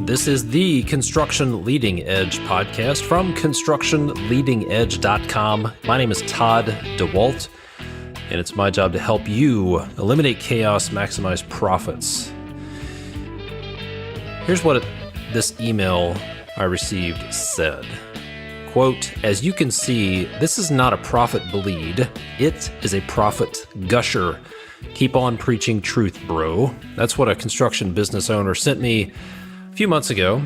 This is the Construction Leading Edge podcast from constructionleadingedge.com. My name is Todd DeWalt, and it's my job to help you eliminate chaos, maximize profits. Here's what this email I received said. Quote, "As you can see, this is not a profit bleed. It is a profit gusher. Keep on preaching truth, bro." That's what a construction business owner sent me a few months ago.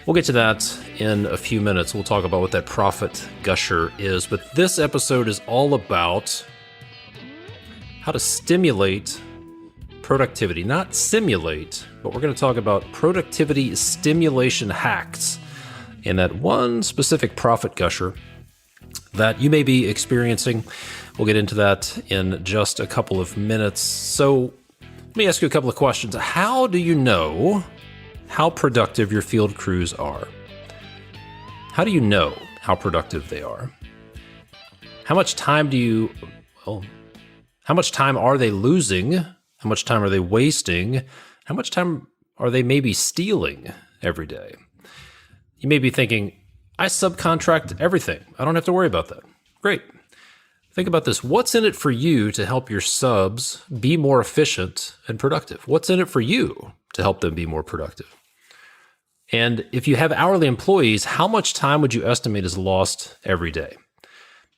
We'll get to that in a few minutes. We'll talk about what that profit gusher is. But this episode is all about how to stimulate productivity, not simulate, but we're going to talk about productivity stimulation hacks in that one specific profit gusher that you may be experiencing. We'll get into that in just a couple of minutes. So let me ask you a couple of questions. How do you know how productive your field crews are? How do you know how productive they are? How much time how much time are they losing? How much time are they wasting? How much time are they maybe stealing every day? You may be thinking, I subcontract everything. I don't have to worry about that. Great. Think about this. What's in it for you to help your subs be more efficient and productive? What's in it for you to help them be more productive? And if you have hourly employees, how much time would you estimate is lost every day?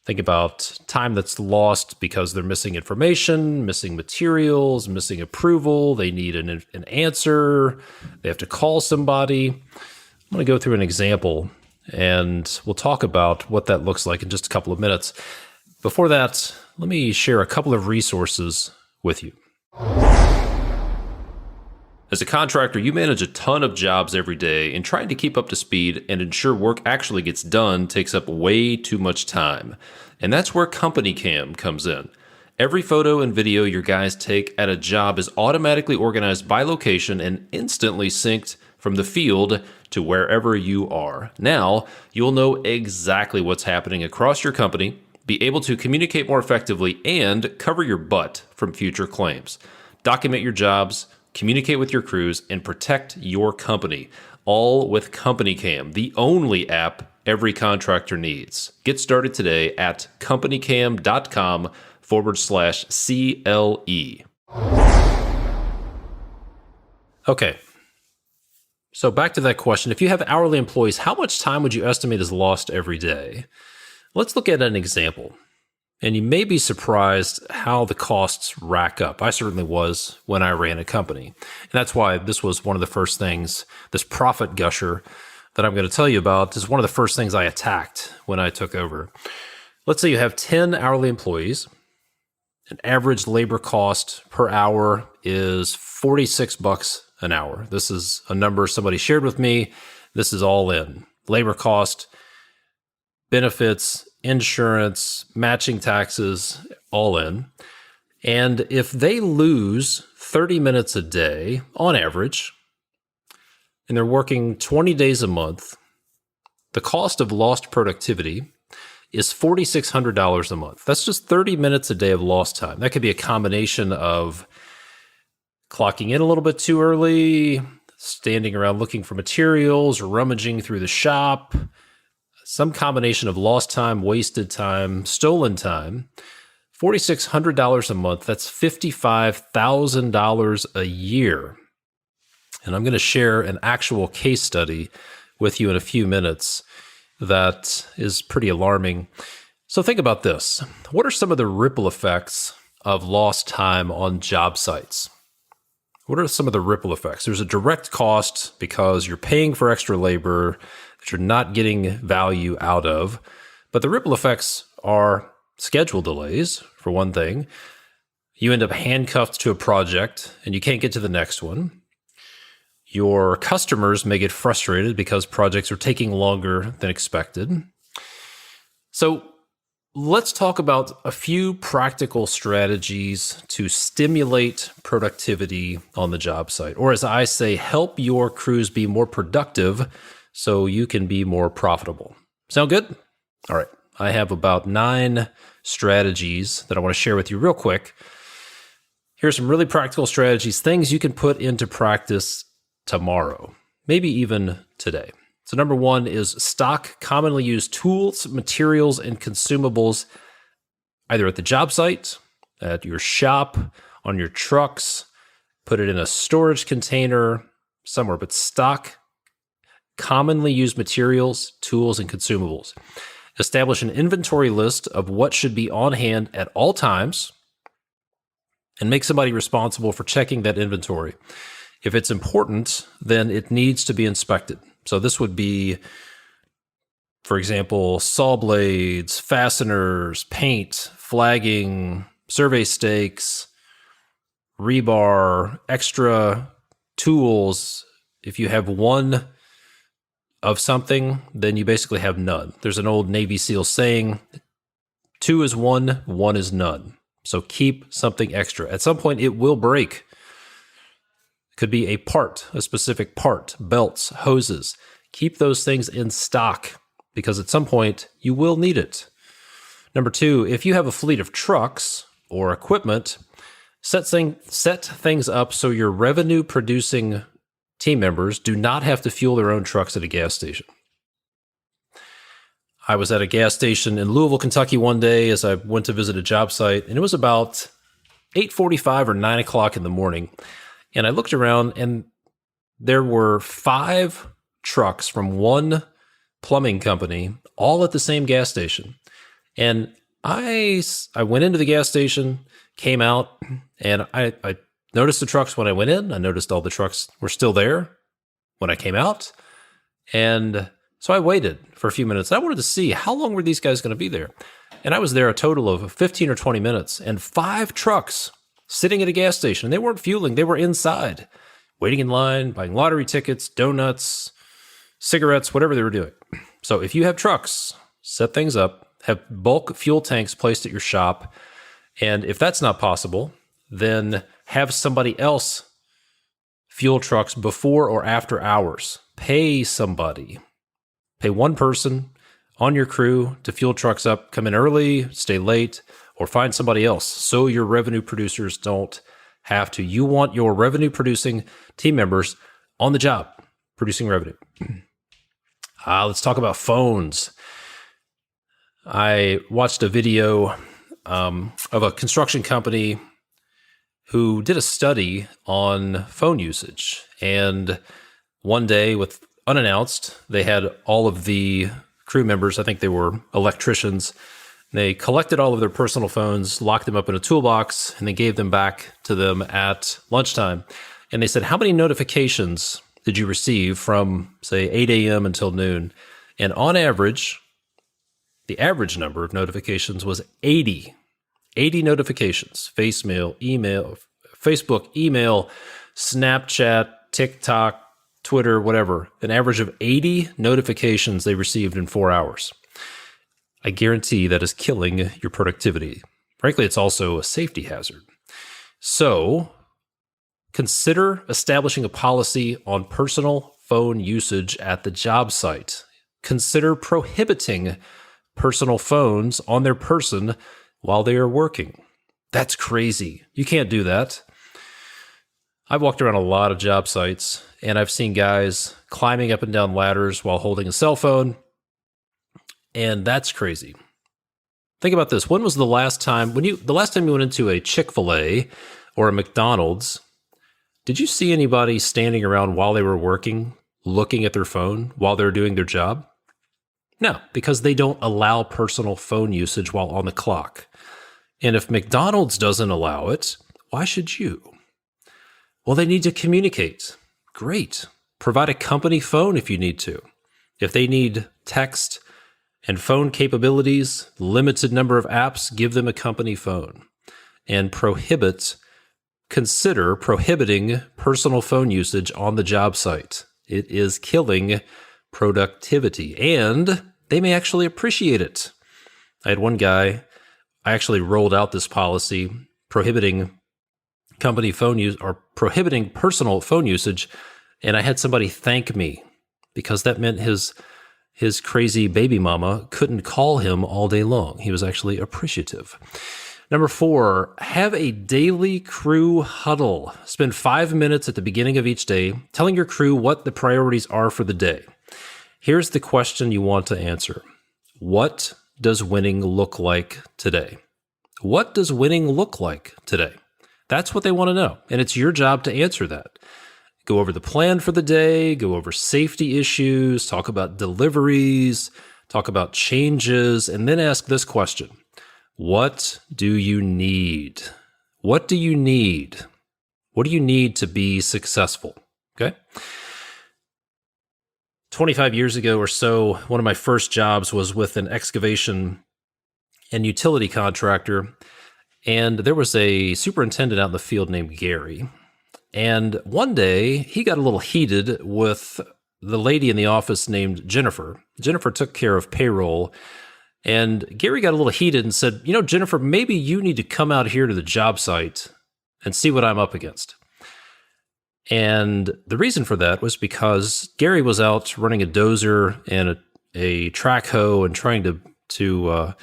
Think about time that's lost because they're missing information, missing materials, missing approval. They need an answer. They have to call somebody. I'm going to go through an example, and we'll talk about what that looks like in just a couple of minutes. Before that, let me share a couple of resources with you. As a contractor, you manage a ton of jobs every day, and trying to keep up to speed and ensure work actually gets done takes up way too much time. And that's where Company Cam comes in. Every photo and video your guys take at a job is automatically organized by location and instantly synced from the field to wherever you are. Now, you'll know exactly what's happening across your company, be able to communicate more effectively, and cover your butt from future claims. Document your jobs, communicate with your crews, and protect your company, all with Company Cam, the only app every contractor needs. Get started today at companycam.com/CLE. Okay, so back to that question. If you have hourly employees, how much time would you estimate is lost every day? Let's look at an example. And you may be surprised how the costs rack up. I certainly was when I ran a company. And that's why this was one of the first things, this profit gusher that I'm going to tell you about is one of the first things I attacked when I took over. Let's say you have 10 hourly employees. An average labor cost per hour is $46 an hour. This is a number somebody shared with me. This is all in. Labor cost, benefits, insurance, matching taxes, all in. And if they lose 30 minutes a day on average, and they're working 20 days a month, the cost of lost productivity is $4,600 a month. That's just 30 minutes a day of lost time. That could be a combination of clocking in a little bit too early, standing around looking for materials, rummaging through the shop, some combination of lost time, wasted time, stolen time. $4,600 a month, that's $55,000 a year. And I'm going to share an actual case study with you in a few minutes that is pretty alarming. So think about this. What are some of the ripple effects of lost time on job sites? What are some of the ripple effects? There's a direct cost because you're paying for extra labor that you're not getting value out of. But the ripple effects are schedule delays, for one thing. You end up handcuffed to a project and you can't get to the next one. Your customers may get frustrated because projects are taking longer than expected. So let's talk about a few practical strategies to stimulate productivity on the job site, or as I say, help your crews be more productive so you can be more profitable. Sound good? All right. I have about 9 strategies that I want to share with you real quick. Here's some really practical strategies, things you can put into practice tomorrow, maybe even today. So number one is stock commonly used tools, materials, and consumables either at the job site, at your shop, on your trucks, put it in a storage container somewhere, but stock commonly used materials, tools, and consumables. Establish an inventory list of what should be on hand at all times and make somebody responsible for checking that inventory. If it's important, then it needs to be inspected. So this would be, for example, saw blades, fasteners, paint, flagging, survey stakes, rebar, extra tools. If you have one of something, then you basically have none. There's an old Navy SEAL saying, 2 is 1, 1 is none. So keep something extra. At some point, it will break. It could be a part, a specific part, belts, hoses. Keep those things in stock because at some point, you will need it. Number 2, if you have a fleet of trucks or equipment, set things up so your revenue-producing team members do not have to fuel their own trucks at a gas station. I was at a gas station in Louisville, Kentucky one day as I went to visit a job site, and it was about 8:45 or 9 o'clock in the morning. And I looked around, and there were 5 trucks from one plumbing company, all at the same gas station. And I went into the gas station, came out, and I noticed the trucks when I went in. I noticed all the trucks were still there when I came out. And so I waited for a few minutes. I wanted to see how long were these guys going to be there. And I was there a total of 15 or 20 minutes and 5 trucks sitting at a gas station. They weren't fueling. They were inside, waiting in line, buying lottery tickets, donuts, cigarettes, whatever they were doing. So if you have trucks, set things up, have bulk fuel tanks placed at your shop. And if that's not possible, then have somebody else fuel trucks before or after hours. Pay somebody. Pay one person on your crew to fuel trucks up, come in early, stay late, or find somebody else so your revenue producers don't have to. You want your revenue producing team members on the job producing revenue. Let's talk about phones. I watched a video of a construction company who did a study on phone usage. And one day, unannounced, they had all of the crew members, I think they were electricians, they collected all of their personal phones, locked them up in a toolbox, and they gave them back to them at lunchtime. And they said, how many notifications did you receive from, say, 8 a.m. until noon? And on average, the average number of notifications was 80. 80 notifications, Facebook, email, Snapchat, TikTok, Twitter, whatever. An average of 80 notifications they received in 4 hours. I guarantee that is killing your productivity. Frankly, it's also a safety hazard. So consider establishing a policy on personal phone usage at the job site. Consider prohibiting personal phones on their person while they are working. That's crazy. You can't do that. I've walked around a lot of job sites, and I've seen guys climbing up and down ladders while holding a cell phone, and that's crazy. Think about this. When was the last time you went into a Chick-fil-A or a McDonald's, did you see anybody standing around while they were working, looking at their phone while they're doing their job? No, because they don't allow personal phone usage while on the clock. And if McDonald's doesn't allow it, why should you? Well, they need to communicate. Great. Provide a company phone if you need to. If they need text and phone capabilities, limited number of apps, give them a company phone. And consider prohibiting personal phone usage on the job site. It is killing productivity, and they may actually appreciate it. I had one guy, I actually rolled out this policy prohibiting company phone use or prohibiting personal phone usage, and I had somebody thank me because that meant his his crazy baby mama couldn't call him all day long. He was actually appreciative. Number 4, have a daily crew huddle. Spend 5 minutes at the beginning of each day telling your crew what the priorities are for the day. Here's the question you want to answer. What does winning look like today? What does winning look like today? That's what they want to know, and it's your job to answer that. Go over the plan for the day, go over safety issues, talk about deliveries, talk about changes, and then ask this question. What do you need? What do you need? What do you need to be successful? Okay? 25 years ago or so, one of my first jobs was with an excavation and utility contractor, and there was a superintendent out in the field named Gary. And one day, he got a little heated with the lady in the office named Jennifer. Jennifer took care of payroll, and Gary got a little heated and said, Jennifer, maybe you need to come out here to the job site and see what I'm up against. And the reason for that was because Gary was out running a dozer and a track hoe and trying to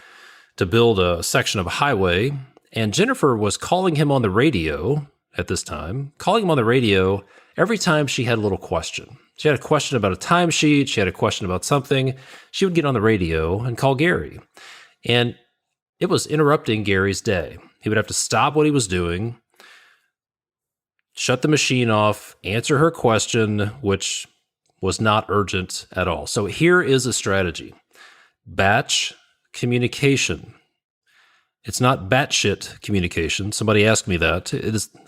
build a section of a highway. And Jennifer was calling him on the radio at this time, calling him on the radio every time she had a little question. She had a question about a timesheet. She had a question about something. She would get on the radio and call Gary. And it was interrupting Gary's day. He would have to stop what he was doing, shut the machine off, answer her question, which was not urgent at all. So here is a strategy. Batch communication. It's not batshit communication. Somebody asked me that.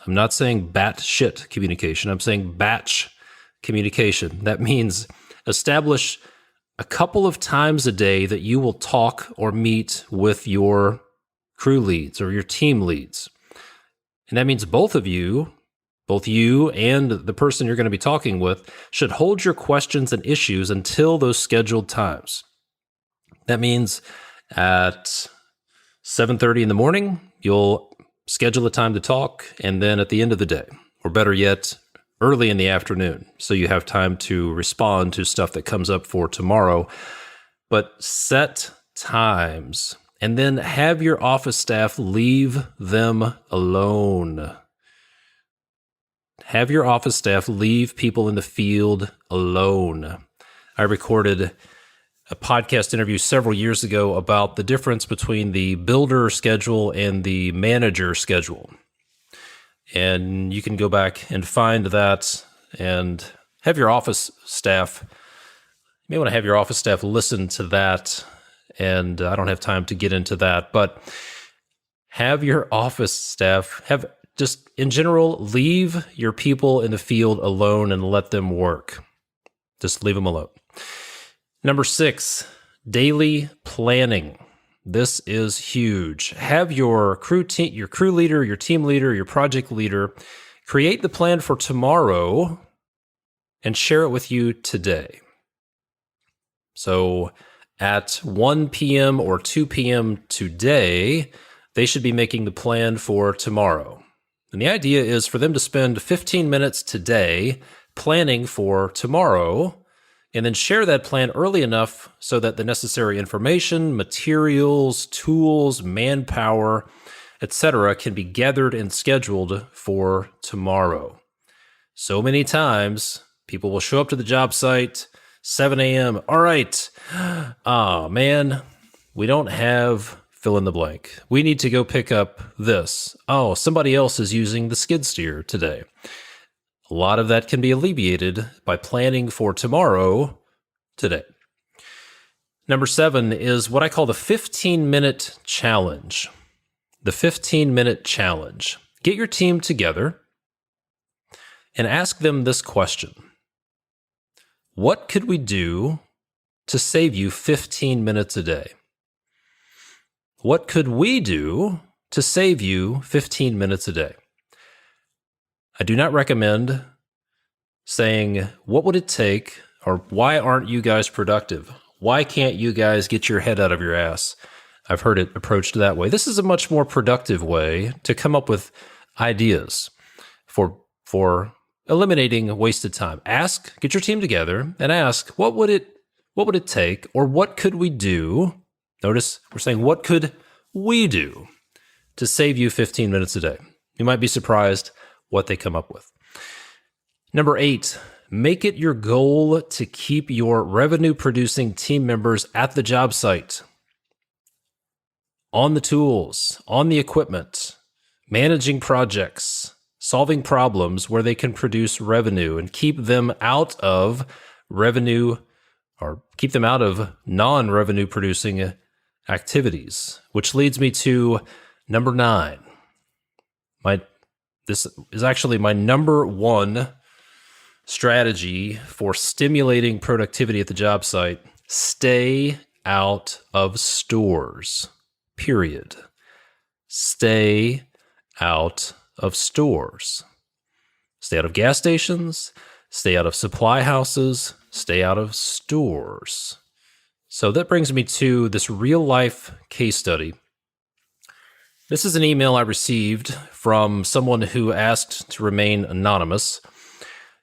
I'm not saying batshit communication. I'm saying batch communication. That means establish a couple of times a day that you will talk or meet with your crew leads or your team leads. And that means both you and the person you're going to be talking with should hold your questions and issues until those scheduled times. That means at 7:30 in the morning, you'll schedule a time to talk, and then at the end of the day, or better yet, early in the afternoon, so you have time to respond to stuff that comes up for tomorrow. But set times, and then have your office staff leave them alone. Have your office staff leave people in the field alone. I recorded a podcast interview several years ago about the difference between the builder schedule and the manager schedule. And you can go back and find that and have your office staff, you may want to have your office staff listen to that. And I don't have time to get into that, but have your office staff just in general, leave your people in the field alone and let them work. Just leave them alone. Number 6, daily planning. This is huge. Have your crew leader, your team leader, your project leader create the plan for tomorrow and share it with you today. So at 1 p.m. or 2 p.m. today, they should be making the plan for tomorrow. And the idea is for them to spend 15 minutes today planning for tomorrow, and then share that plan early enough so that the necessary information, materials, tools, manpower, etc. can be gathered and scheduled for tomorrow. So many times, people will show up to the job site, 7 a.m. All right. Oh, man, we don't have fill in the blank. We need to go pick up this. Oh, somebody else is using the skid steer today. A lot of that can be alleviated by planning for tomorrow today. Number 7 is what I call the 15-minute challenge. The 15-minute challenge. Get your team together and ask them this question. What could we do to save you 15 minutes a day? What could we do to save you 15 minutes a day? I do not recommend saying, what would it take, or why aren't you guys productive? Why can't you guys get your head out of your ass? I've heard it approached that way. This is a much more productive way to come up with ideas for eliminating wasted time. Get your team together and ask, what would it what would it take, or what could we do? Notice we're saying, what could we do to save you 15 minutes a day? You might be surprised what they come up with. Number 8, make it your goal to keep your revenue-producing team members at the job site, on the tools, on the equipment, managing projects, solving problems where they can produce revenue, and keep them out of revenue or keep them out of non-revenue producing activities, which leads me to number 9. This is actually my number 1 strategy for stimulating productivity at the job site. Stay out of stores. Period. Stay out of stores. Stay out of gas stations. Stay out of supply houses. Stay out of stores. So that brings me to this real-life case study. This is an email I received from someone who asked to remain anonymous.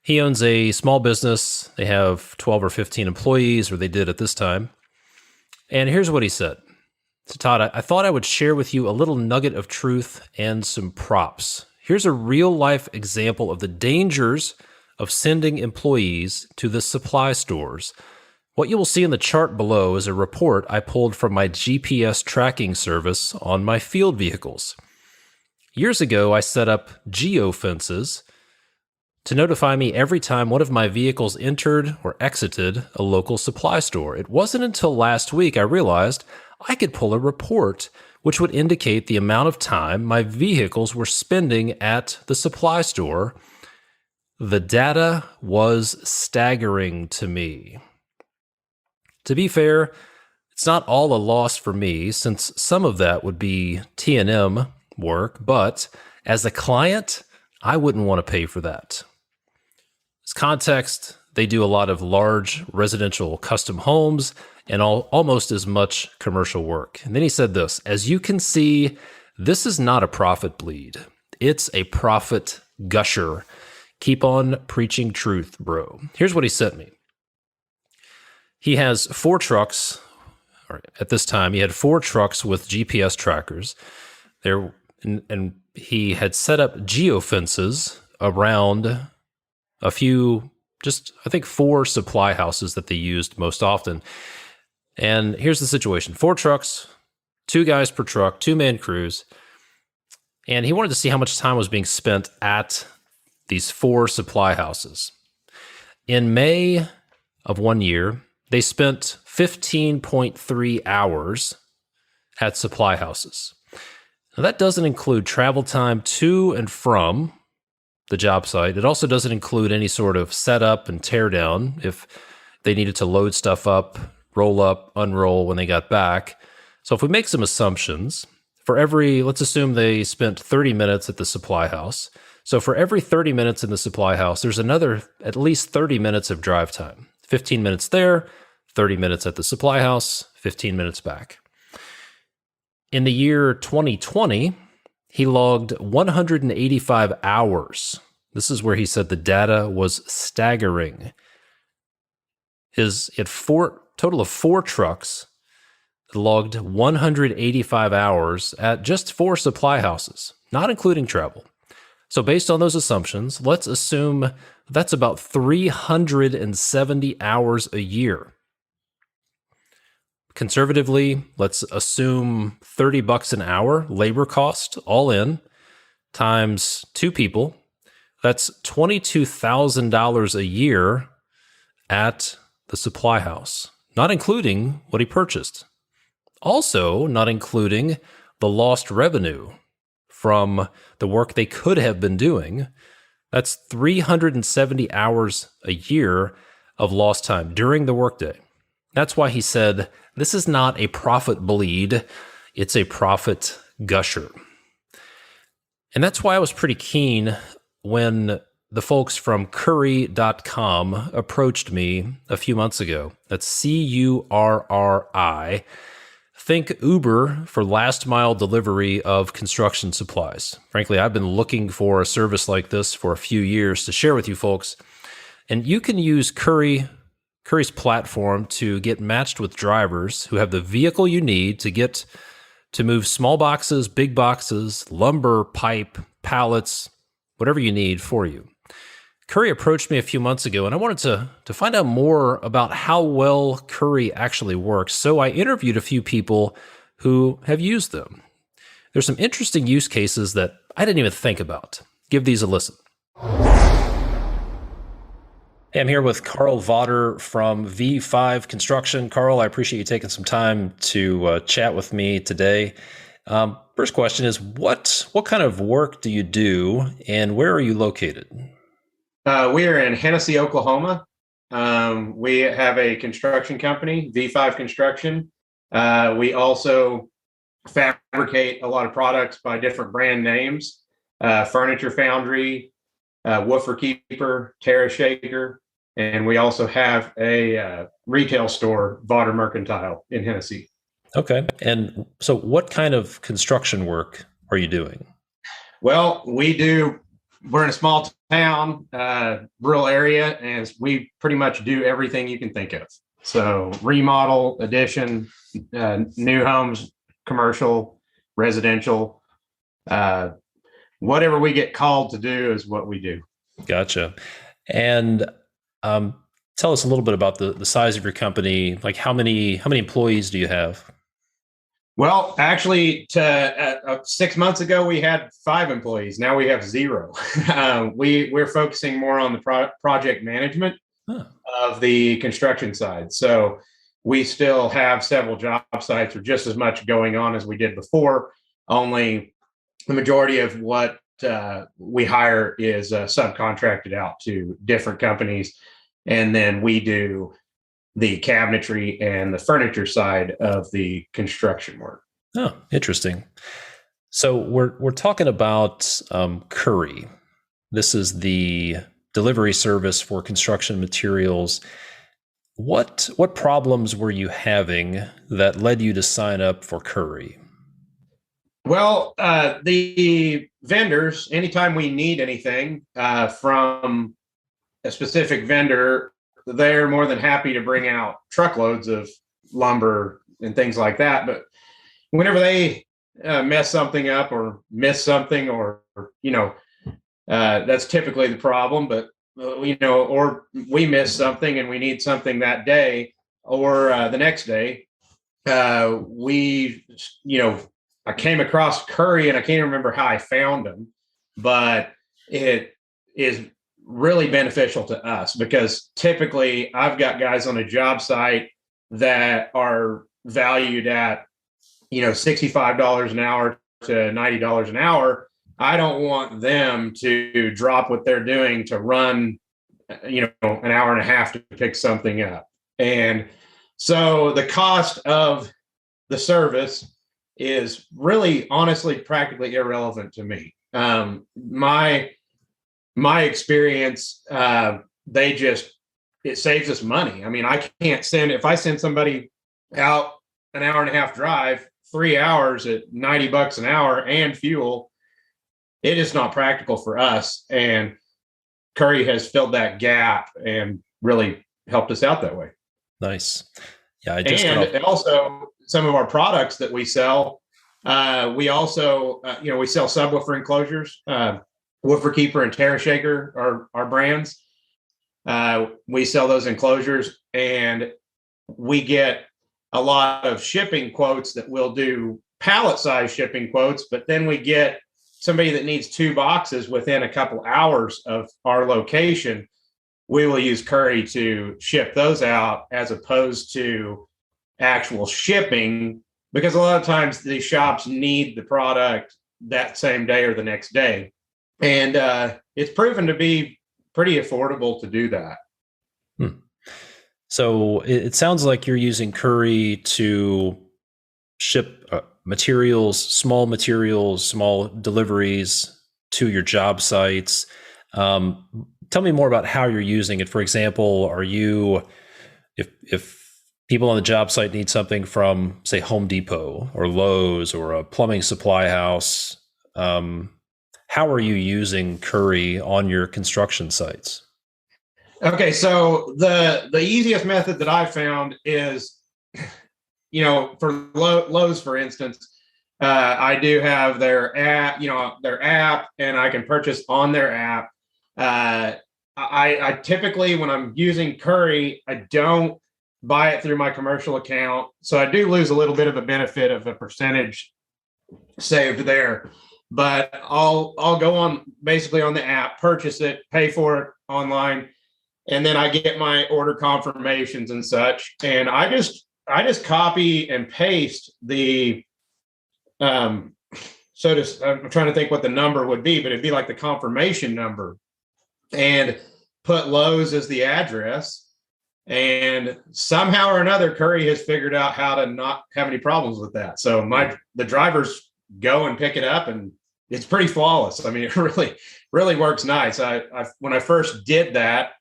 He owns a small business. They have 12 or 15 employees, or they did at this time. And here's what he said. So Todd, I thought I would share with you a little nugget of truth and some props. Here's a real-life example of the dangers of sending employees to the supply stores. What you will see in the chart below is a report I pulled from my GPS tracking service on my field vehicles. Years ago, I set up geofences to notify me every time one of my vehicles entered or exited a local supply store. It wasn't until last week I realized I could pull a report which would indicate the amount of time my vehicles were spending at the supply store. The data was staggering to me. To be fair, it's not all a loss for me, since some of that would be T&M work, but as a client, I wouldn't want to pay for that. As context, they do a lot of large residential custom homes and almost as much commercial work. And then he said this, as you can see, this is not a profit bleed. It's a profit gusher. Keep on preaching truth, bro. Here's what he sent me. He has 4 trucks, or at this time, he had 4 trucks with GPS trackers. And he had set up geofences around a few, I think 4 supply houses that they used most often. And here's the situation. 4 trucks, 2 guys per truck, 2-man crews. And he wanted to see how much time was being spent at these 4 supply houses. In May of one year, they spent 15.3 hours at supply houses. Now, that doesn't include travel time to and from the job site. It also doesn't include any sort of setup and tear down if they needed to load stuff up, roll up, unroll when they got back. So if we make some assumptions, let's assume they spent 30 minutes at the supply house. So for every 30 minutes in the supply house, there's another at least 30 minutes of drive time. 15 minutes there, 30 minutes at the supply house, 15 minutes back. In the year 2020, he logged 185 hours. This is where he said the data was staggering. He had total of 4 trucks that logged 185 hours at just 4 supply houses, not including travel. So based on those assumptions, let's assume that's about 370 hours a year. Conservatively, let's assume $30 an hour labor cost all in times 2 people. That's $22,000 a year at the supply house, not including what he purchased. Also, not including the lost revenue from the work they could have been doing. That's 370 hours a year of lost time during the workday. That's why he said, this is not a profit bleed, it's a profit gusher. And that's why I was pretty keen when the folks from Curry.com approached me a few months ago. That's CURRI. Think Uber for last mile delivery of construction supplies. Frankly, I've been looking for a service like this for a few years to share with you folks. And you can use Curry Curry's platform to get matched with drivers who have the vehicle you need to move small boxes, big boxes, lumber, pipe, pallets, whatever you need for you. Curry approached me a few months ago, and I wanted to find out more about how well Curry actually works. So I interviewed a few people who have used them. There's some interesting use cases that I didn't even think about. Give these a listen. Hey, I'm here with Carl Vodder from V5 Construction. Carl, I appreciate you taking some time to chat with me today. First question is, what kind of work do you do, and where are you located? We are in Hennessy, Oklahoma. We have a construction company, V5 Construction. We also fabricate a lot of products by different brand names, Furniture Foundry, Woofer Keeper, Terra Shaker, and we also have a retail store, Vodder Mercantile, in Hennessy. Okay. And so what kind of construction work are you doing? Well, we're in a small town, rural area, and we pretty much do everything you can think of. So remodel, addition, new homes, commercial, residential, whatever we get called to do is what we do. Gotcha. And tell us a little bit about the size of your company. Like how many employees do you have? Well, actually, 6 months ago, we had 5 employees. Now we have 0. We're focusing more on the project management of the construction side. So we still have several job sites or just as much going on as we did before. Only the majority of what we hire is subcontracted out to different companies. And then we do the cabinetry and the furniture side of the construction work. Oh, interesting. So we're talking about Curry. This is the delivery service for construction materials. What problems were you having that led you to sign up for Curry? Well, the vendors, anytime we need anything from a specific vendor, they're more than happy to bring out truckloads of lumber and things like that. But whenever they mess something up or miss something, or that's typically the problem. But or we miss something and we need something that day or the next day, I came across Curry, and I can't remember how I found them, but it is really beneficial to us because typically I've got guys on a job site that are valued at, $65 an hour to $90 an hour. I don't want them to drop what they're doing to run, an hour and a half to pick something up. And so the cost of the service is really, honestly, practically irrelevant to me. My experience, it saves us money. I mean, if I send somebody out an hour and a half drive, 3 hours at $90 an hour and fuel, it is not practical for us. And Curry has filled that gap and really helped us out that way. Nice. Yeah. And also some of our products that we sell, we also, we sell subwoofer enclosures, Woofer Keeper and Terra Shaker are our brands. We sell those enclosures, and we get a lot of shipping quotes that we'll do pallet size shipping quotes, but then we get somebody that needs 2 boxes within a couple hours of our location. We will use Curry to ship those out as opposed to actual shipping, because a lot of times these shops need the product that same day or the next day. And it's proven to be pretty affordable to do that. So it sounds like you're using Curry to ship small materials, small deliveries to your job sites. Tell me more about how you're using it. For example, if people on the job site need something from, say, Home Depot or Lowe's or a plumbing supply house, how are you using Curry on your construction sites? Okay, so the easiest method that I've found is, for Lowe's, for instance, I do have their app, and I can purchase on their app. I typically, when I'm using Curry, I don't buy it through my commercial account, so I do lose a little bit of a benefit of a percentage saved there. But I'll go on basically on the app, purchase it, pay for it online, and then I get my order confirmations and such. And I just copy and paste the I'm trying to think what the number would be, but it'd be like the confirmation number, and put Lowe's as the address. And somehow or another, Curry has figured out how to not have any problems with that. So the drivers go and pick it up, and it's pretty flawless. I mean, it really works nice. When I first did that,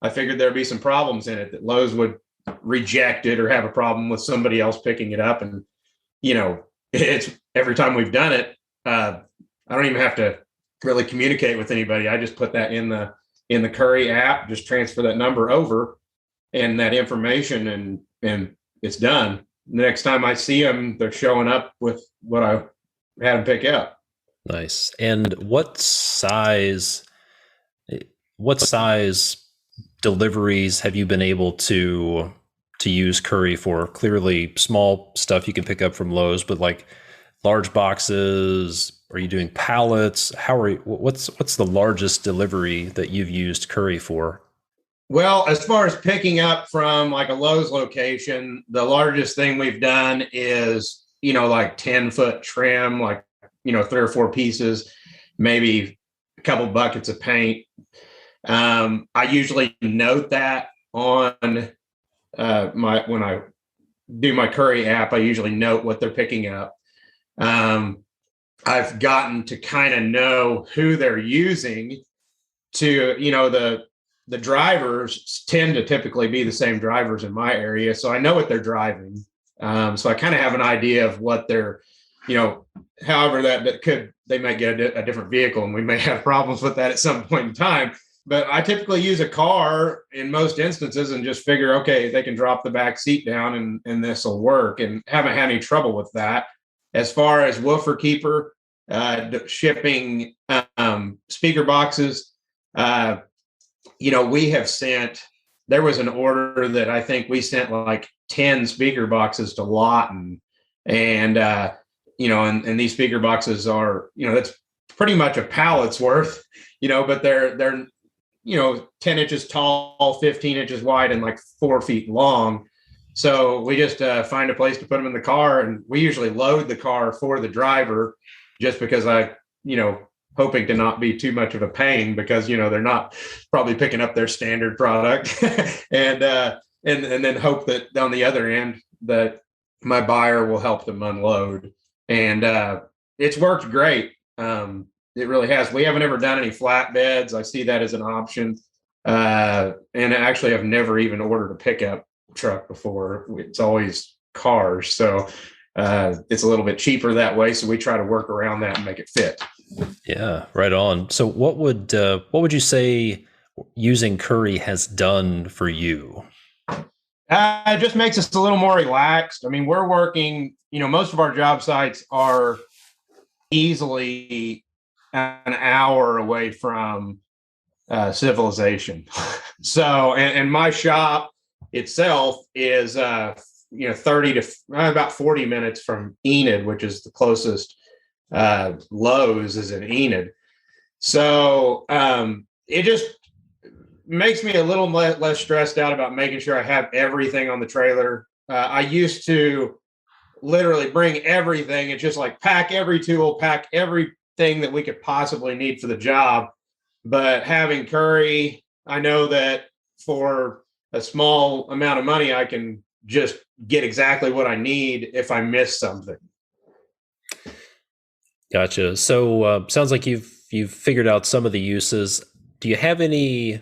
I figured there'd be some problems in it, that Lowe's would reject it or have a problem with somebody else picking it up. And, it's every time we've done it, I don't even have to really communicate with anybody. I just put that in the Curry app, just transfer that number over and that information, and it's done. The next time I see them, they're showing up with what I had them pick up. Nice. And what size deliveries have you been able to use Curry for? Clearly small stuff you can pick up from Lowe's, but like large boxes, are you doing pallets? What's the largest delivery that you've used Curry for? Well, as far as picking up from like a Lowe's location, the largest thing we've done is, like 10-foot trim, like, 3 or 4 pieces, maybe a couple buckets of paint. I usually note that on when I do my Curry app, I usually note what they're picking up. I've gotten to kind of know who they're using to, the drivers tend to typically be the same drivers in my area. So I know what they're driving. So I kind of have an idea of what they're, however they might get a different vehicle, and we may have problems with that at some point in time. But I typically use a car in most instances and just figure, okay, they can drop the back seat down and this will work, and haven't had any trouble with that. As far as woofer keeper, shipping speaker boxes, we have there was an order that I think we sent like 10 speaker boxes to Lawton. And, and these speaker boxes are, that's pretty much a pallet's worth, but they're 10 inches tall, 15 inches wide, and like 4 feet long. So we just find a place to put them in the car, and we usually load the car for the driver, just because hoping to not be too much of a pain, because, they're not probably picking up their standard product and then hope that on the other end that my buyer will help them unload. And it's worked great. It really has. We haven't ever done any flatbeds. I see that as an option. And actually, I've never even ordered a pickup truck before. It's always cars. So it's a little bit cheaper that way. So we try to work around that and make it fit. Yeah, right on. So what would you say using Curry has done for you? It just makes us a little more relaxed. I mean, we're working, most of our job sites are easily an hour away from civilization. So, and my shop itself is, 30 to about 40 minutes from Enid, which is the closest Lowe's is in Enid. So it just makes me a little less stressed out about making sure I have everything on the trailer. I used to literally bring everything and just like pack every tool, pack everything that we could possibly need for the job. But having Curry, I know that for a small amount of money, I can just get exactly what I need if I miss something. Gotcha. So sounds like you've figured out some of the uses. Do you have any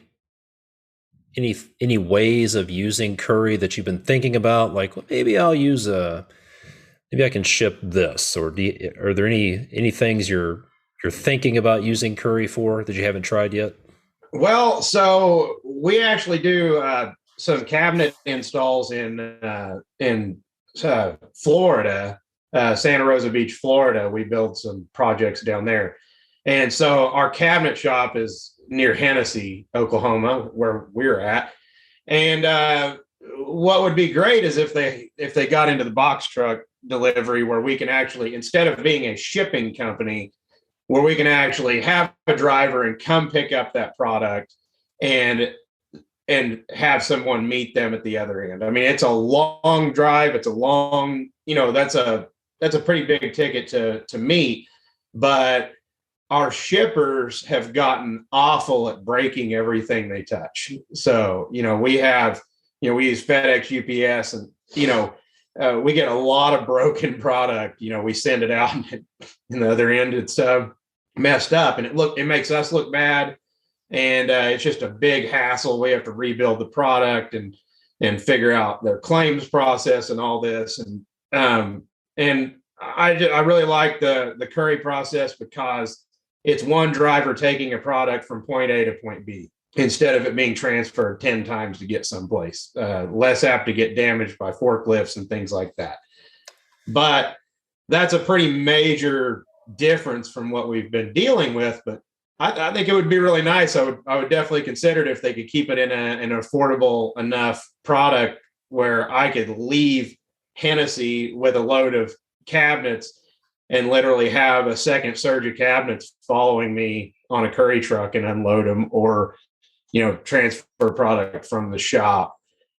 ways of using Curry that you've been thinking about? Like, well, maybe maybe I can ship this, or are there any things you're thinking about using Curry for that you haven't tried yet? Well, so we actually do some cabinet installs in Florida, Santa Rosa Beach, Florida. We build some projects down there, and so our cabinet shop is near Hennessy, Oklahoma, where we're at. And what would be great is if they got into the box truck delivery, where we can actually, instead of being a shipping company, where we can actually have a driver and come pick up that product and have someone meet them at the other end. I mean, it's a long drive. It's a long, that's a pretty big ticket to meet, but our shippers have gotten awful at breaking everything they touch. So, we use FedEx, UPS, and, we get a lot of broken product. We send it out and the other end, it's messed up, and it makes us look bad. And it's just a big hassle. We have to rebuild the product and figure out their claims process and all this. And I really like the Curry process because it's one driver taking a product from point A to point B instead of it being transferred 10 times to get someplace. Less apt to get damaged by forklifts and things like that. But that's a pretty major difference from what we've been dealing with. But I think it would be really nice. I would definitely consider it if they could keep it in an affordable enough product where I could leave Hennessy with a load of cabinets and literally have a second surge of cabinets following me on a Curry truck and unload them, or transfer product from the shop.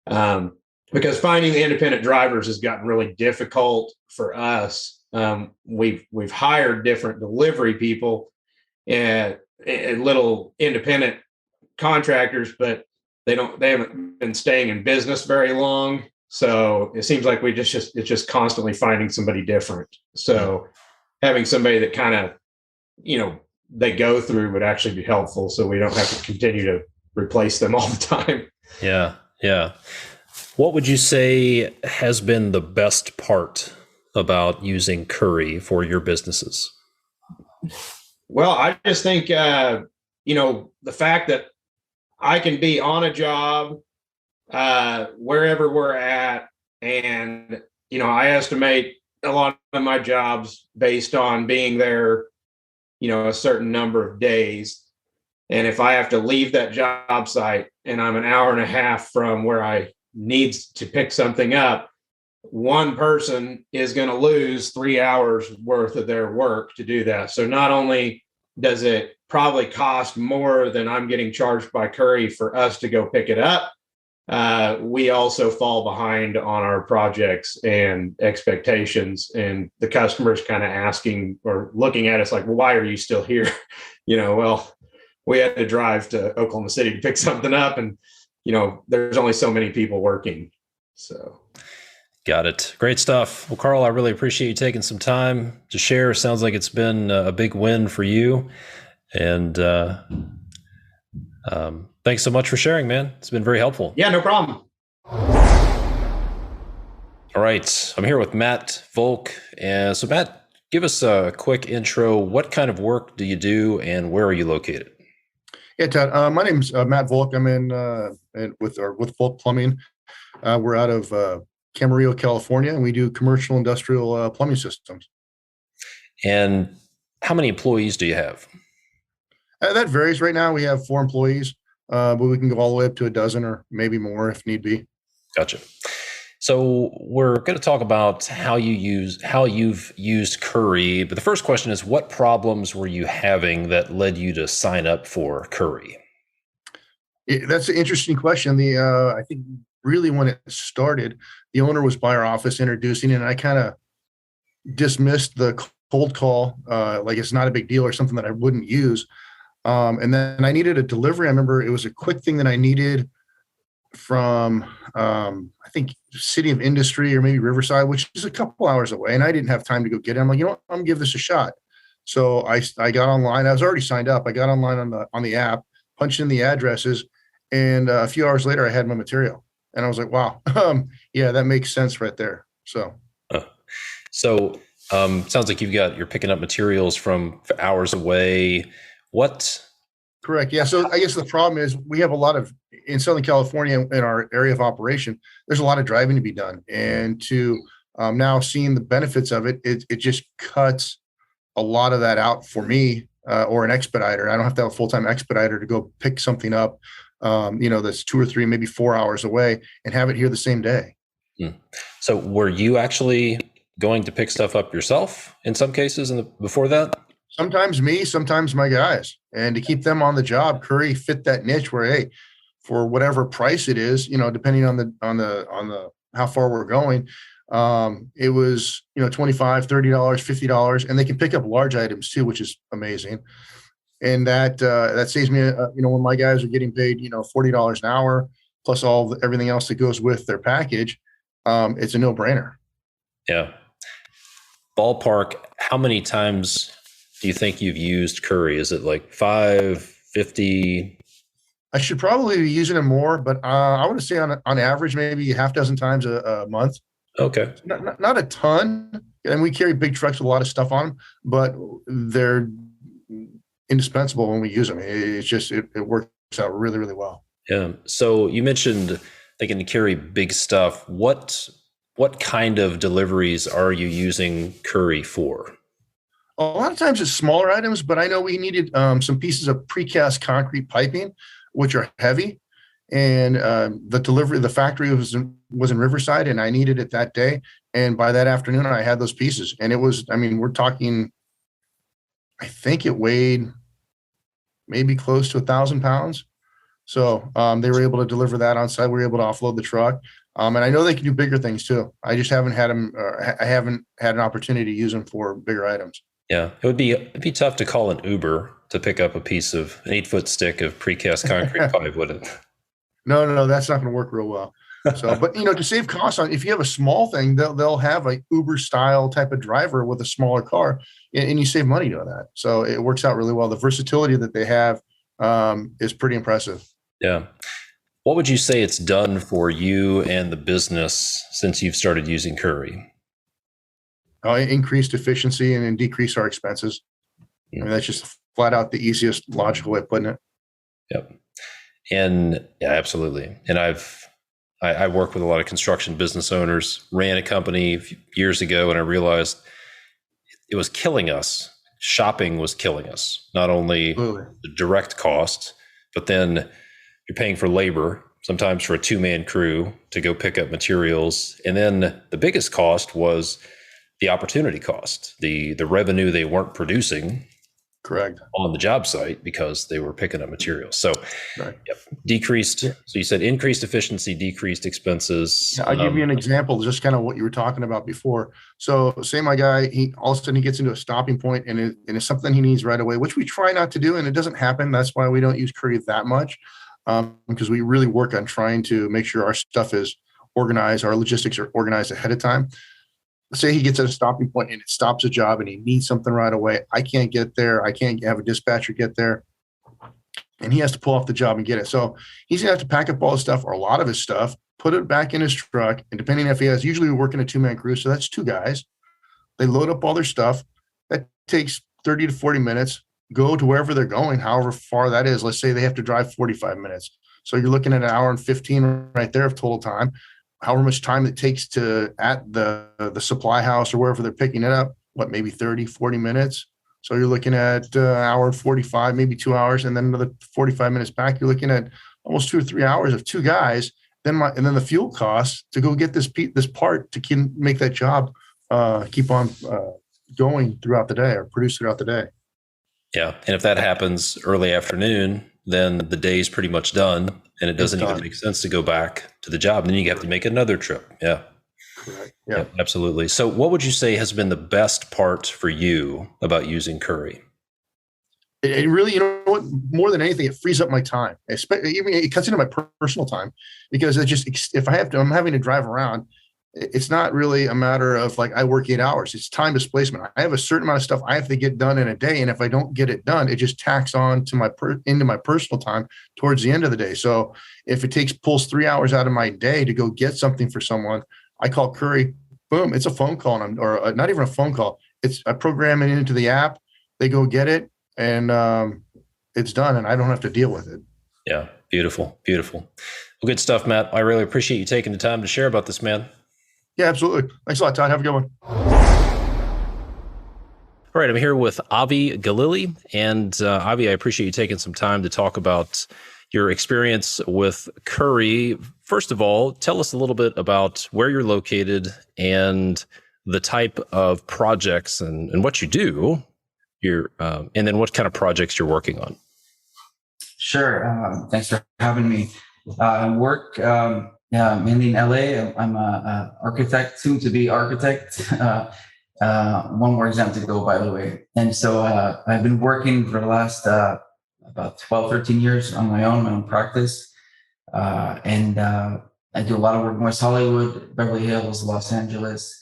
Because finding the independent drivers has gotten really difficult for us. We've hired different delivery people and little independent contractors, but they haven't been staying in business very long. So it seems like it's just constantly finding somebody different. So having somebody that kind of, they go through would actually be helpful, so we don't have to continue to replace them all the time. Yeah. Yeah. What would you say has been the best part about using Curry for your businesses? Well, I just think, the fact that I can be on a job wherever we're at. And, I estimate a lot of my jobs based on being there, a certain number of days. And if I have to leave that job site and I'm an hour and a half from where I need to pick something up, one person is going to lose 3 hours worth of their work to do that. So not only does it probably cost more than I'm getting charged by Curry for us to go pick it up, we also fall behind on our projects and expectations, and the customers kind of asking or looking at us like, well, why are you still here? Well, we had to drive to Oklahoma City to pick something up, and there's only so many people working. So got it. Great stuff. Well, Carl, I really appreciate you taking some time to share. Sounds like it's been a big win for you. And thanks so much for sharing, man. It's been very helpful. Yeah, no problem. All right. I'm here with Matt Volk. And so, Matt, give us a quick intro. What kind of work do you do and where are you located? Yeah, Todd. My name's Matt Volk. I'm with Volk Plumbing. We're out of Camarillo, California, and we do commercial industrial plumbing systems. And how many employees do you have? That varies. Right now, we have 4 employees, but we can go all the way up to a dozen or maybe more if need be. Gotcha. So we're going to talk about how you've used Curry. But the first question is, what problems were you having that led you to sign up for Curry? That's an interesting question. I think really when it started, the owner was by our office introducing it, and I kind of dismissed the cold call like it's not a big deal or something that I wouldn't use. And then I needed a delivery. I remember it was a quick thing that I needed from I think City of Industry or maybe Riverside, which is a couple hours away, and I didn't have time to go get it. I'm like, I'm gonna give this a shot. So I got online. I was already signed up. I got online on the app, punched in the addresses, and a few hours later I had my material, and I was like, wow, yeah, that makes sense right there. So sounds like you're picking up materials from hours away. What Correct. Yeah. So I guess the problem is we have a lot of in Southern California in our area of operation. There's a lot of driving to be done, and to now seeing the benefits of it, it just cuts a lot of that out for me or an expediter. I don't have to have a full time expediter to go pick something up, that's 2 or 3, maybe 4 hours away, and have it here the same day. So were you actually going to pick stuff up yourself in some cases before that? Sometimes me, sometimes my guys, and to keep them on the job. Curry fit that niche where, hey, for whatever price it is, depending on the how far we're going, it was $25, $30, $50, and they can pick up large items too, which is amazing. And that saves me, when my guys are getting paid, $40 an hour plus everything else that goes with their package, it's a no brainer. Yeah. Ballpark, how many times do you think you've used Curry? Is it like 5, 50? I should probably be using it more, but I want to say on average, maybe a half dozen times a month. Okay. Not a ton. And we carry big trucks with a lot of stuff on them, but they're indispensable when we use them. It's just, it works out really, really well. Yeah. So you mentioned thinking to carry big stuff. What kind of deliveries are you using Curry for? A lot of times it's smaller items, but I know we needed some pieces of precast concrete piping, which are heavy. And the factory was in Riverside, and I needed it that day. And by that afternoon, I had those pieces. And it was, we're talking, I think it weighed maybe close to 1,000 pounds. So they were able to deliver that on site. We were able to offload the truck. And I know they can do bigger things too. I just haven't had them. I haven't had an opportunity to use them for bigger items. Yeah, it'd be tough to call an Uber to pick up an 8-foot stick of precast concrete pipe, wouldn't it? No, that's not going to work real well. So, but to save costs on, if you have a small thing, they'll have a Uber style type of driver with a smaller car, and you save money doing that. So it works out really well. The versatility that they have is pretty impressive. Yeah. What would you say it's done for you and the business since you've started using Curry? Increased efficiency and decrease our expenses. That's just flat out the easiest logical way of putting it. Yep. And yeah, absolutely. And I work with a lot of construction business owners, ran a company years ago, and I realized it was killing us. Shopping was killing us. Not only the direct cost, but then you're paying for labor, sometimes for a 2-man crew to go pick up materials. And then the biggest cost was the opportunity cost, the revenue they weren't producing. Correct. On the job site because they were picking up materials. So right. Yep, decreased. So you said increased efficiency, decreased expenses. I'll give you an example, just kind of what you were talking about before. So say my guy, all of a sudden he gets into a stopping point and it's something he needs right away, which we try not to do. And it doesn't happen. That's why we don't use Curry that much, because we really work on trying to make sure our stuff is organized. Our logistics are organized ahead of time. Say he gets at a stopping point and it stops a job and he needs something right away. I can't get there. I can't have a dispatcher get there. And he has to pull off the job and get it. So he's going to have to pack up all his stuff or a lot of his stuff, put it back in his truck. And depending if he has, usually we work in a 2-man crew. So that's 2 guys. They load up all their stuff. That takes 30 to 40 minutes, go to wherever they're going, however far that is. Let's say they have to drive 45 minutes. So you're looking at an hour and 15 right there of total time. However much time it takes to at the supply house or wherever they're picking it up, maybe 30, 40 minutes. So you're looking at hour 45, maybe 2 hours, and then another 45 minutes back. You're looking at almost 2 or 3 hours of 2 guys. And then the fuel costs to go get this part to make that job keep on going throughout the day or produce throughout the day. Yeah, and if that happens early afternoon, then the day's pretty much done. And it doesn't even make sense to go back to the job. And then you have to make another trip. Yeah. Correct. Yeah. Yep, absolutely. So what would you say has been the best part for you about using Curry? It really, more than anything, it frees up my time. It cuts into my personal time because if I'm having to drive around, it's not really a matter of like I work 8 hours. It's time displacement. I have a certain amount of stuff I have to get done in a day, and if I don't get it done, it just tacks on to into my personal time towards the end of the day. So if it pulls 3 hours out of my day to go get something for someone, I call Curry. Boom! It's a phone call, or not even a phone call. I program it into the app. They go get it, and it's done and I don't have to deal with it. Yeah. Beautiful. Beautiful. Well, good stuff, Matt. I really appreciate you taking the time to share about this, man. Yeah, absolutely. Thanks a lot, Todd. Have a good one. All right, I'm here with Avi Galili. And Avi, I appreciate you taking some time to talk about your experience with Curry. First of all, tell us a little bit about where you're located and the type of projects and what you do, and then what kind of projects you're working on. Sure. Thanks for having me. I work mainly in LA. I'm an architect, soon to be architect. One more exam to go, by the way. And so I've been working for the last about 12, 13 years on my own practice. And I do a lot of work in West Hollywood, Beverly Hills, Los Angeles,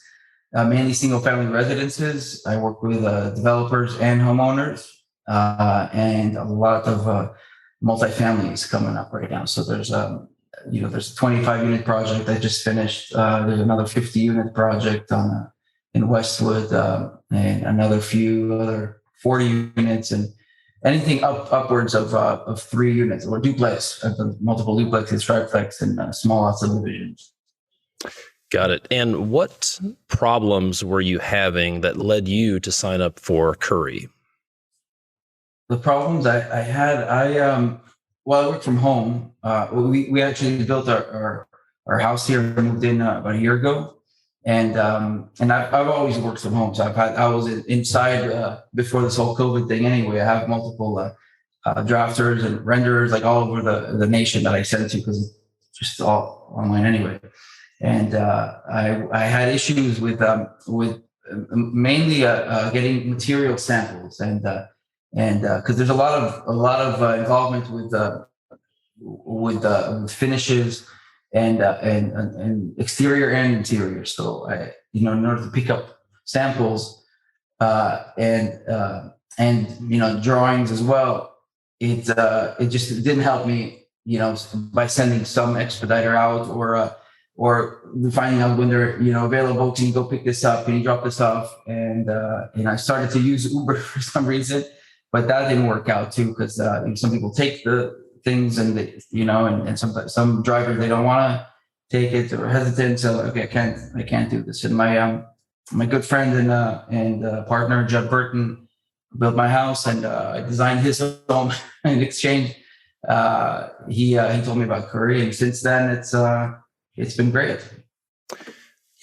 mainly single family residences. I work with developers and homeowners, and a lot of multifamilies coming up right now. So there's there's a 25 unit project I just finished. There's another 50 unit project in Westwood, and another few other 40 units, and anything upwards of 3 units or duplex, multiple duplexes, triplex, and small lot subdivisions. Got it. And what problems were you having that led you to sign up for Curry? The problems I had, I worked from home. We actually built our house here, moved in about a year ago, and I've always worked from home. So I was inside before this whole COVID thing. Anyway, I have multiple drafters and renderers like all over the nation that I send to because it's just all online anyway. And I had issues with mainly getting material samples and because there's a lot of involvement with finishes and exterior and interior. So in order to pick up samples and drawings as well, it just didn't help me by sending some expediter out or finding out when they're available. Can you go pick this up? Can you drop this off? And I started to use Uber for some reason. But that didn't work out too, because some people take the things and and some drivers, they don't want to take it or hesitant. So okay, I can't do this. And my good friend and partner Judd Burton built my house, and I designed his home in exchange. He told me about Curry, and since then it's been great.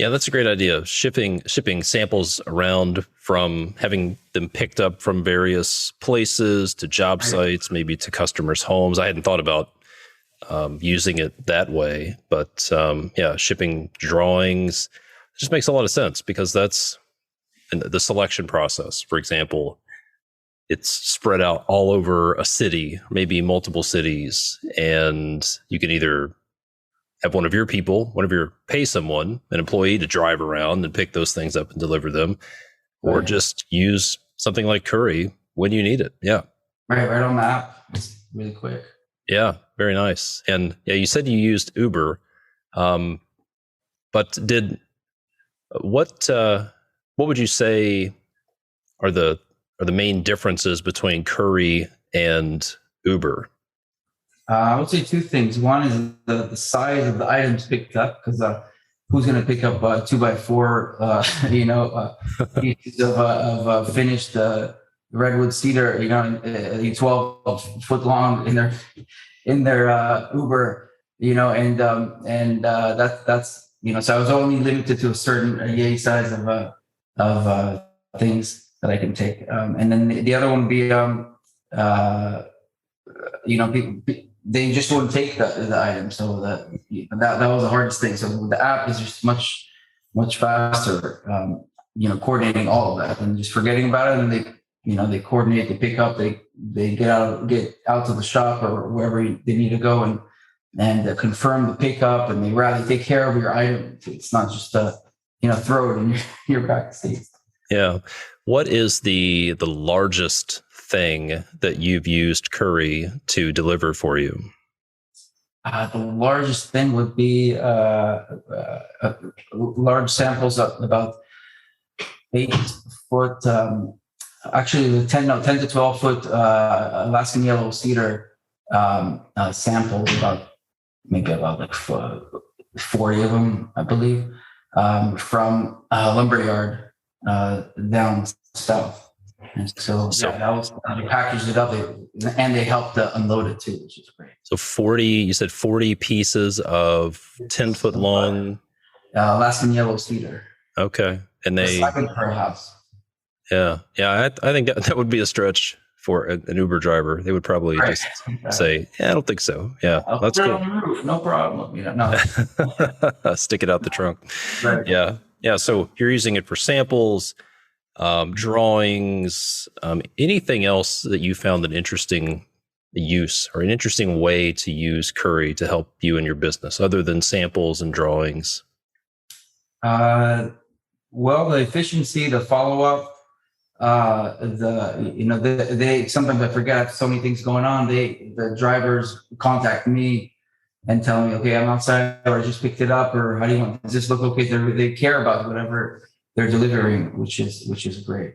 Yeah, that's a great idea. Shipping samples around, from having them picked up from various places to job sites, maybe to customers' homes. I hadn't thought about using it that way, but shipping drawings just makes a lot of sense, because that's in the selection process. For example, it's spread out all over a city, maybe multiple cities, and you can either have pay someone, an employee, to drive around and pick those things up and deliver them, or just use something like Curry when you need it. Yeah. Right on the app. It's really quick. Yeah. Very nice. And yeah, you said you used Uber, but what would you say are the main differences between Curry and Uber? I would say 2 things. One is the size of the items picked up, because who's going to pick up 2x4, pieces of finished redwood cedar, 12 foot long in their Uber, and that's so I was only limited to a certain yay size of things that I can take, and then the other one would be they just wouldn't take the item. So that was the hardest thing. So the app is just much faster, coordinating all of that and just forgetting about it. And they coordinate, they pick up, they get out to the shop or wherever they need to go and confirm the pickup, and they rather take care of your item. It's not just throw it in your back seat. Yeah. What is the largest thing that you've used Curry to deliver for you? The largest thing would be large samples of about 8 foot Actually, the 10 to 12 foot Alaskan yellow cedar sample, about like 40 of them, I believe, from lumberyard down south. And so that was, they packaged it up, and they helped unload it too, which is great. So 40, you said 40 pieces of 10-foot long Alaskan yellow cedar. Okay. And they, per house. yeah. I think that would be a stretch for an Uber driver. They would probably just say, yeah, I don't think so. Yeah. I'll That's put it cool. on the roof, no problem. No. Stick it out the trunk. Right. Yeah. Yeah. So you're using it for samples, drawings, anything else that you found an interesting use or an interesting way to use Curry to help you in your business other than samples and drawings? Well, the efficiency, the follow-up, they sometimes I forget, so many things going on. The drivers contact me and tell me, okay, I'm outside, or I just picked it up, or how do you want, does this look okay? They care about whatever they're delivering, which is great.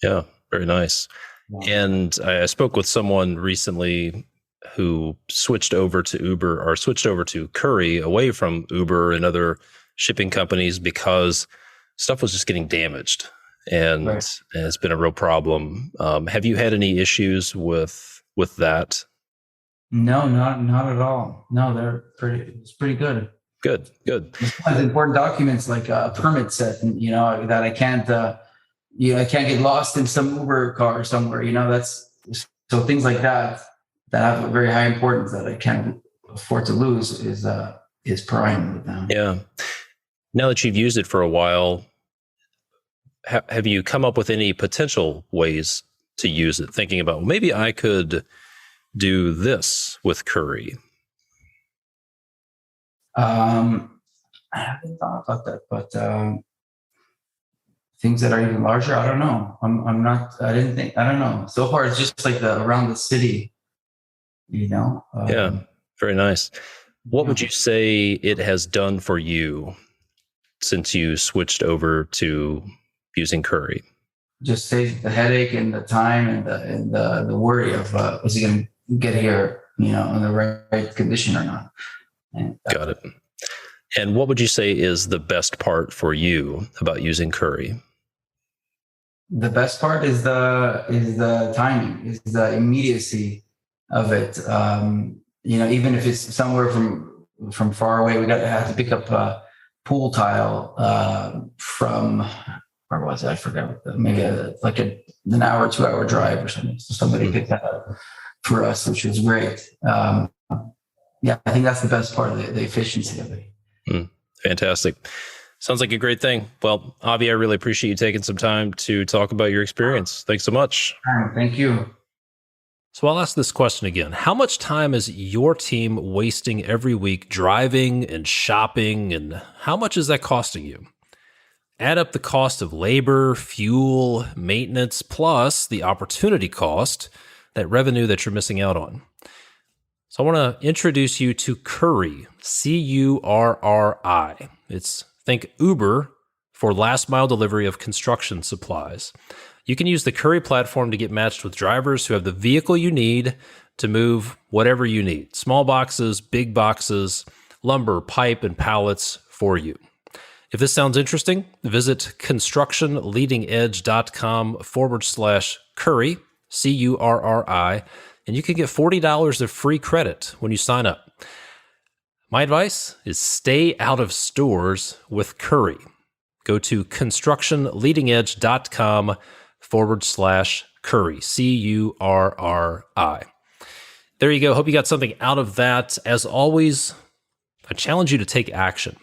Yeah, very nice. Yeah. And I spoke with someone recently who switched over to Curry away from Uber and other shipping companies because stuff was just getting damaged, and Right. it's been a real problem. Have you had any issues with that? No, not at all. No, it's pretty good. Good. Sometimes important documents like a permit set, and that I can't I can't get lost in some Uber car somewhere. That's so things like that have a very high importance that I can't afford to lose is prime with them. Yeah. Now that you've used it for a while, have you come up with any potential ways to use it? Thinking about, well, maybe I could do this with Curry. I haven't thought about that, but things that are even larger, I don't know. I don't know. So far, it's just like around the city, Yeah, very nice. What would you say it has done for you since you switched over to using Curry? Just save the headache and the time and the worry of is he going to get here, in the right condition or not. And, Got it. And what would you say is the best part for you about using Curry? The best part is the timing, is the immediacy of it. Even if it's somewhere from far away, we have to pick up a pool tile from, where was it? I forgot. Maybe an hour, 2 hour drive or something. So somebody picked that up for us, which was great. I think that's the best part of the efficiency of it. Fantastic. Sounds like a great thing. Well, Avi, I really appreciate you taking some time to talk about your experience. Thanks so much. Thank you. So I'll ask this question again. How much time is your team wasting every week driving and shopping, and how much is that costing you? Add up the cost of labor, fuel, maintenance, plus the opportunity cost, that revenue that you're missing out on. So I want to introduce you to Curry, Curri. Think Uber for last mile delivery of construction supplies. You can use the Curry platform to get matched with drivers who have the vehicle you need to move whatever you need. Small boxes, big boxes, lumber, pipe, and pallets for you. If this sounds interesting, visit constructionleadingedge.com/Curry, Curri, and you can get $40 of free credit when you sign up. My advice is stay out of stores with Curry. Go to constructionleadingedge.com/Curry, Curri. There you go. Hope you got something out of that. As always, I challenge you to take action.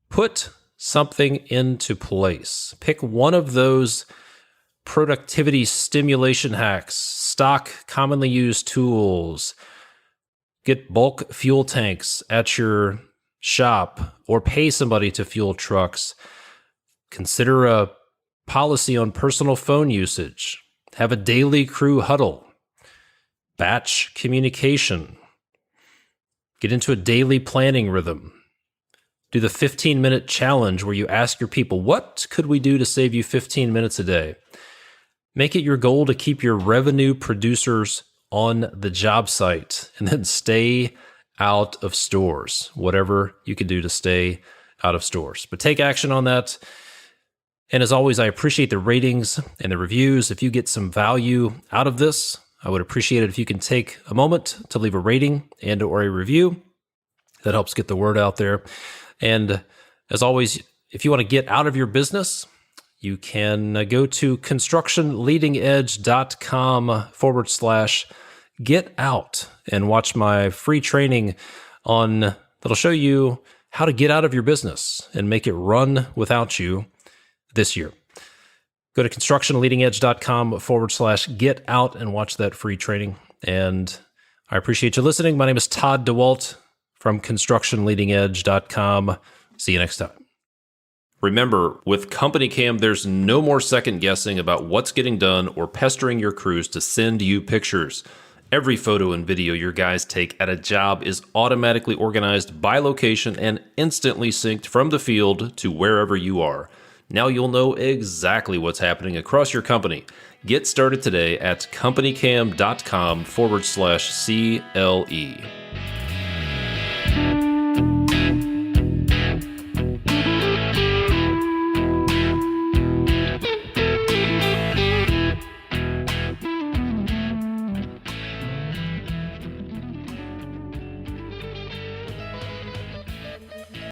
Put something into place. Pick one of those productivity stimulation hacks, stock commonly used tools, get bulk fuel tanks at your shop, or pay somebody to fuel trucks. Consider a policy on personal phone usage. Have a daily crew huddle. Batch communication. Get into a daily planning rhythm. Do the 15-minute challenge where you ask your people, what could we do to save you 15 minutes a day? Make it your goal to keep your revenue producers on the job site and then stay out of stores, whatever you can do to stay out of stores. But take action on that. And as always, I appreciate the ratings and the reviews. If you get some value out of this, I would appreciate it if you can take a moment to leave a rating and or a review. That helps get the word out there. And as always, if you want to get out of your business, you can go to constructionleadingedge.com/get out and watch my free training that'll show you how to get out of your business and make it run without you this year. Go to constructionleadingedge.com/get out and watch that free training. And I appreciate you listening. My name is Todd DeWalt from constructionleadingedge.com. See you next time. Remember, with Company Cam, there's no more second guessing about what's getting done or pestering your crews to send you pictures. Every photo and video your guys take at a job is automatically organized by location and instantly synced from the field to wherever you are. Now you'll know exactly what's happening across your company. Get started today at companycam.com/CLE.